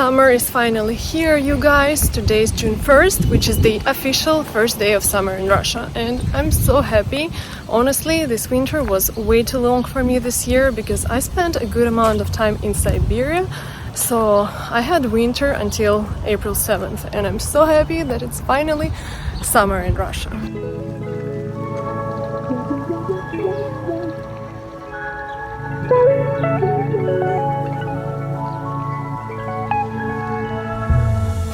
Summer is finally here, you guys. Today is June 1st, which is the official first day of summer in Russia, and I'm so happy. Honestly, this winter was way too long for me this year because I spent a good amount of time in Siberia, so I had winter until April 7th, and I'm so happy that it's finally summer in Russia.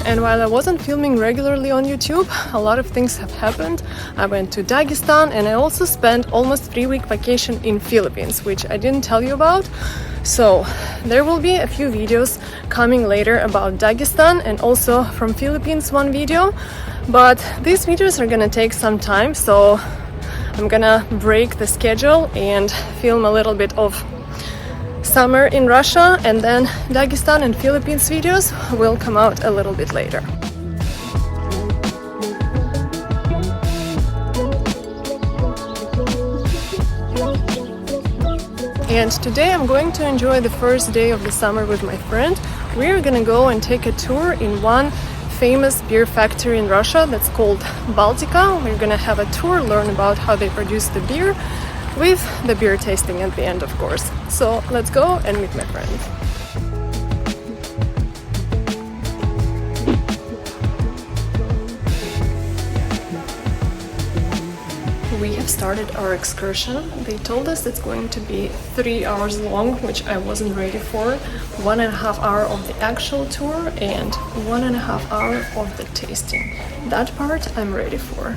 And while I wasn't filming regularly on YouTube, a lot of things have happened. I went to Dagestan and I also spent almost 3-week vacation in Philippines, which I didn't tell you about. So there will be a few videos coming later about Dagestan and also from Philippines one video. But these videos are gonna take some time, so I'm gonna break the schedule and film a little bit of summer in Russia, and then Dagestan and Philippines videos will come out a little bit later. And today I'm going to enjoy the first day of the summer with my friend. We're gonna go and take a tour in one famous beer factory in Russia that's called Baltika. We're gonna have a tour, learn about how they produce the beer, with the beer tasting at the end, of course. So let's go and meet my friend. We have started our excursion. They told us it's going to be 3 hours long, which I wasn't ready for. 1.5 hours of the actual tour and 1.5 hours of the tasting. That part I'm ready for.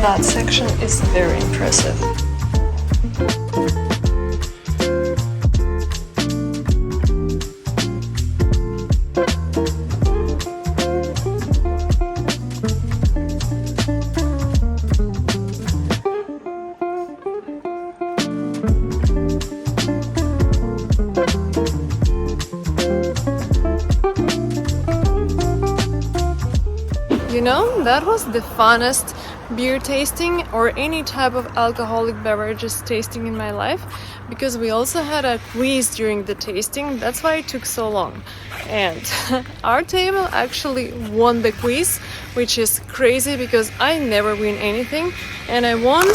That section is very impressive. You know, that was the funnest beer tasting or any type of alcoholic beverages tasting in my life, because we also had a quiz during the tasting. That's why it took so long, and our table actually won the quiz, which is crazy because I never win anything, and I won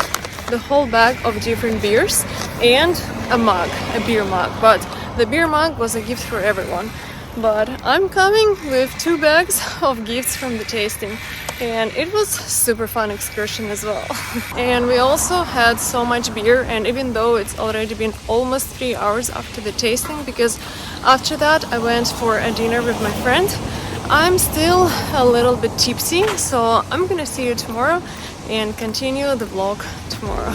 the whole bag of different beers and a mug, a beer mug, but the beer mug was a gift for everyone. But I'm coming with 2 bags of gifts from the tasting, and it was super fun excursion as well. And we also had so much beer, and even though it's already been almost 3 hours after the tasting, because after that I went for a dinner with my friend, I'm still a little bit tipsy, so I'm gonna see you tomorrow and continue the vlog tomorrow.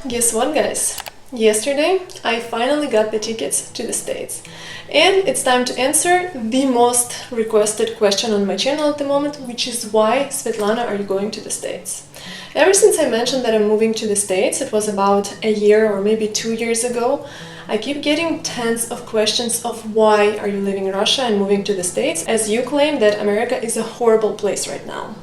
Guess what, guys? Yesterday I finally got the tickets to the States, and it's time to answer the most requested question on my channel at the moment, which is why, Svetlana, are you going to the States? Ever since I mentioned that I'm moving to the States, it was about a year or maybe 2 years ago, I keep getting tons of questions of why are you leaving Russia and moving to the States, as you claim that America is a horrible place right now.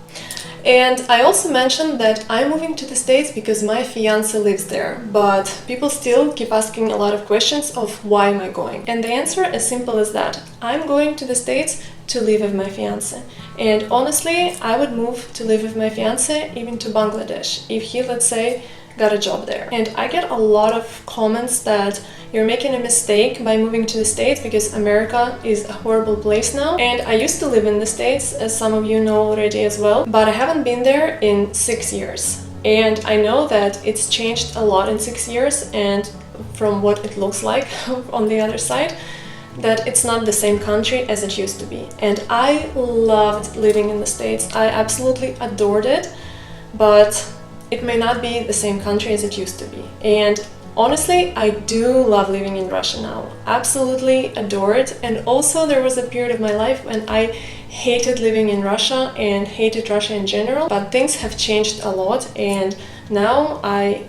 And I also mentioned that I'm moving to the States because my fiance lives there, but people still keep asking a lot of questions of why am I going. And the answer is simple as that. I'm going to the States to live with my fiance. And honestly, I would move to live with my fiance even to Bangladesh if he, let's say, got a job there. And I get a lot of comments that you're making a mistake by moving to the States because America is a horrible place now. And I used to live in the States, as some of you know already as well, but I haven't been there in 6 years. And I know that it's changed a lot in 6 years, and from what it looks like on the other side, that it's not the same country as it used to be. And I loved living in the States. I absolutely adored it, but it may not be the same country as it used to be. And honestly, I do love living in Russia now. Absolutely adore it. And also there was a period of my life when I hated living in Russia and hated Russia in general, but things have changed a lot, and now I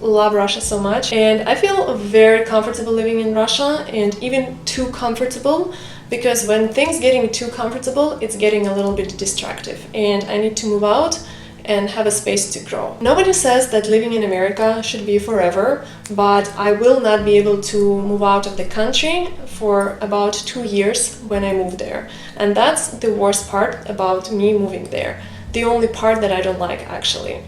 love Russia so much, and I feel very comfortable living in Russia, and even too comfortable, because when things getting too comfortable, it's getting a little bit distractive, and I need to move out and have a space to grow. Nobody says that living in America should be forever, but I will not be able to move out of the country for about 2 years when I move there. And that's the worst part about me moving there. The only part that I don't like, actually.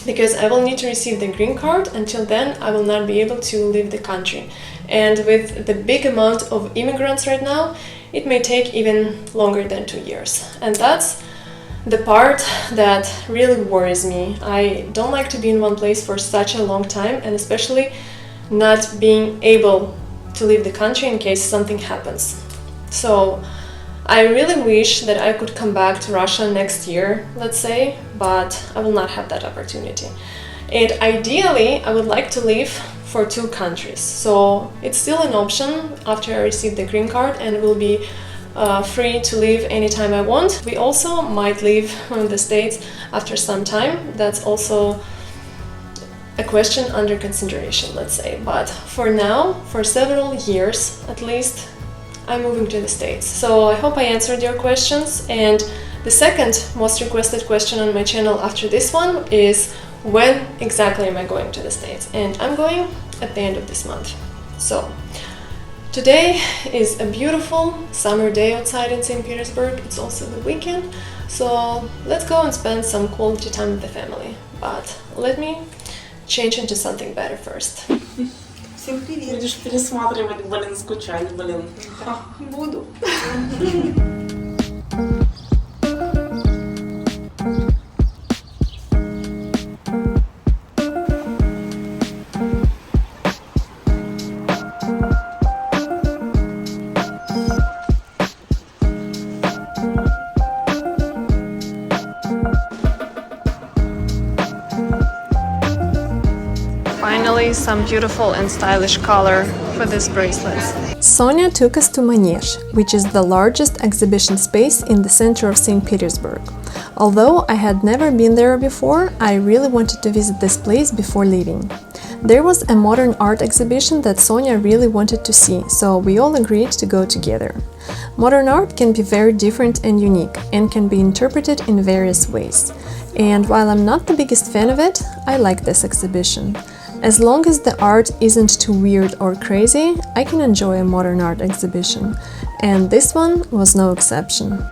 Because I will need to receive the green card. Until then, I will not be able to leave the country. And with the big amount of immigrants right now, it may take even longer than 2 years. And that's the part that really worries me. I don't like to be in one place for such a long time, and especially not being able to leave the country in case something happens. So I really wish that I could come back to Russia next year, let's say, but I will not have that opportunity. And ideally, I would like to live for 2 countries. So it's still an option after I receive the green card, and will be free to leave anytime I want. We also might leave the States after some time. That's also a question under consideration, let's say. But for now, for several years at least, I'm moving to the States. So I hope I answered your questions. And the second most requested question on my channel after this one is, when exactly am I going to the States? And I'm going at the end of this month. So today is a beautiful summer day outside in St. Petersburg. It's also the weekend, so let's go and spend some quality time with the family. But let me change into something better first. Всем привет. Будешь пересматривать, блин, скучать, блин. Буду. Finally, some beautiful and stylish color for these bracelets. Sonia took us to Manege, which is the largest exhibition space in the center of St. Petersburg. Although I had never been there before, I really wanted to visit this place before leaving. There was a modern art exhibition that Sonia really wanted to see, so we all agreed to go together. Modern art can be very different and unique, and can be interpreted in various ways. And while I'm not the biggest fan of it, I like this exhibition. As long as the art isn't too weird or crazy, I can enjoy a modern art exhibition, and this one was no exception.